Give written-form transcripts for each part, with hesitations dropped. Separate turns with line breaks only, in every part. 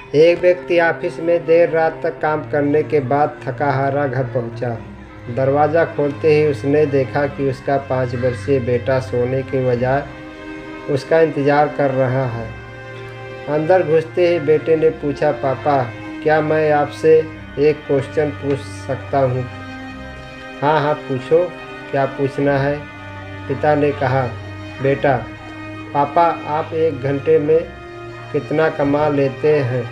एक व्यक्ति ऑफिस में देर रात तक काम करने के बाद थका हारा घर पहुंचा। दरवाज़ा खोलते ही उसने देखा कि उसका 5 वर्षीय बेटा सोने के बजाय उसका इंतज़ार कर रहा है। अंदर घुसते ही बेटे ने पूछा, पापा क्या मैं आपसे एक क्वेश्चन पूछ सकता हूँ? हाँ हाँ पूछो, क्या पूछना है? पिता ने कहा। बेटा, पापा आप 1 घंटे में कितना कमा लेते हैं?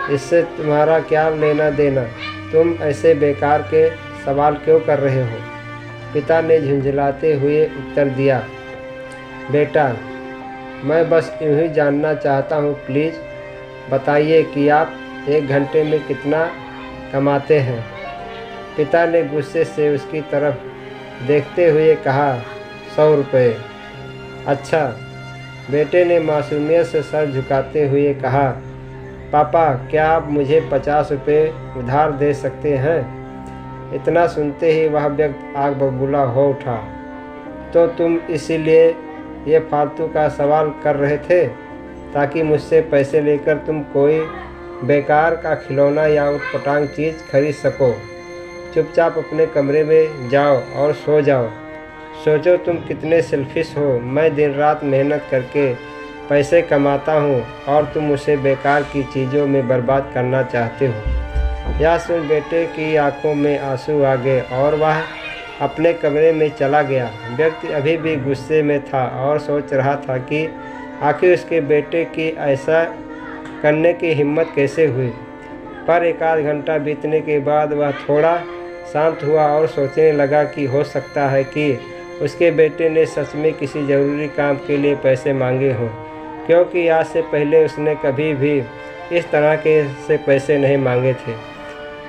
इससे तुम्हारा क्या लेना देना? तुम ऐसे बेकार के सवाल क्यों कर रहे हो? पिता ने झुंझलाते हुए उत्तर दिया, बेटा मैं बस यूँ ही जानना चाहता हूँ, प्लीज़ बताइए कि आप 1 घंटे में कितना कमाते हैं? पिता ने गुस्से से उसकी तरफ देखते हुए कहा, 100 रुपये। अच्छा, बेटे ने मासूमियत से सर झुकाते हुए कहा, पापा क्या आप मुझे 50 रुपये उधार दे सकते हैं? इतना सुनते ही वह व्यक्ति आग बबूला हो उठा। तो तुम इसीलिए ये फालतू का सवाल कर रहे थे ताकि मुझसे पैसे लेकर तुम कोई बेकार का खिलौना या उटपटांग चीज़ खरीद सको। चुपचाप अपने कमरे में जाओ और सो जाओ। सोचो तुम कितने सेल्फिश हो। मैं दिन रात मेहनत करके पैसे कमाता हूँ और तुम उसे बेकार की चीज़ों में बर्बाद करना चाहते हो। यह सुन बेटे की आंखों में आंसू आ गए और वह अपने कमरे में चला गया। व्यक्ति अभी भी गुस्से में था और सोच रहा था कि आखिर उसके बेटे की ऐसा करने की हिम्मत कैसे हुई। पर 1 आध घंटा बीतने के बाद वह थोड़ा शांत हुआ और सोचने लगा कि हो सकता है कि उसके बेटे ने सच में किसी ज़रूरी काम के लिए पैसे मांगे हों, क्योंकि आज से पहले उसने कभी भी इस तरह के से पैसे नहीं मांगे थे।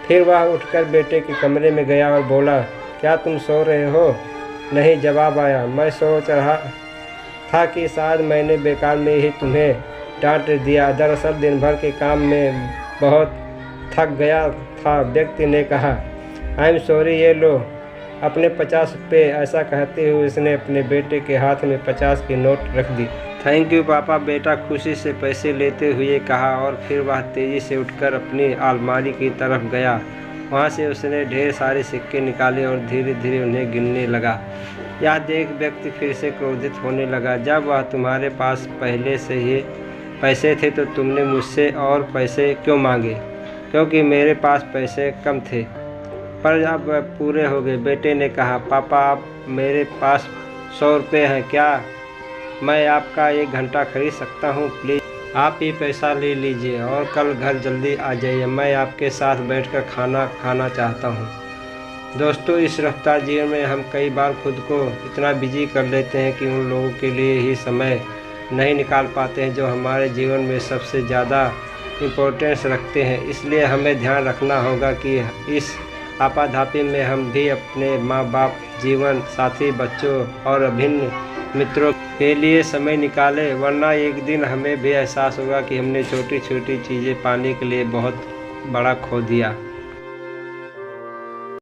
फिर वह उठकर बेटे के कमरे में गया और बोला, क्या तुम सो रहे हो? नहीं, जवाब आया। मैं सोच रहा था कि शायद मैंने बेकार में ही तुम्हें डांट दिया। दरअसल दिन भर के काम में बहुत थक गया था। व्यक्ति ने कहा, आई एम सॉरी, ये लो अपने 50 रुपये। ऐसा कहते हुए उसने अपने बेटे के हाथ में 50 की नोट रख दी। थैंक यू पापा, बेटा खुशी से पैसे लेते हुए कहा और फिर वह तेज़ी से उठकर अपनी अलमारी की तरफ गया। वहाँ से उसने ढेर सारे सिक्के निकाले और धीरे धीरे उन्हें गिनने लगा। यह देख व्यक्ति फिर से क्रोधित होने लगा, जब वह तुम्हारे पास पहले से ही पैसे थे तो तुमने मुझसे और पैसे क्यों मांगे? क्योंकि मेरे पास पैसे कम थे, पर अब पूरे हो गए। बेटे ने कहा, पापा आप मेरे पास 100 रुपये हैं, क्या मैं आपका 1 घंटा खरीद सकता हूँ? प्लीज़ आप ही पैसा ले लीजिए और कल घर जल्दी आ जाइए। मैं आपके साथ बैठकर खाना खाना चाहता हूँ। दोस्तों, इस रफ्तार जीवन में हम कई बार खुद को इतना बिजी कर लेते हैं कि उन लोगों के लिए ही समय नहीं निकाल पाते हैं जो हमारे जीवन में सबसे ज़्यादा इम्पोर्टेंस रखते हैं। इसलिए हमें ध्यान रखना होगा कि इस आपाधापी में हम भी अपने माँ बाप, जीवन साथी, बच्चों और अभिन्न मित्रों के लिए समय निकालें, वरना एक दिन हमें भी एहसास होगा कि हमने छोटी छोटी चीज़ें पाने के लिए बहुत बड़ा खो दिया।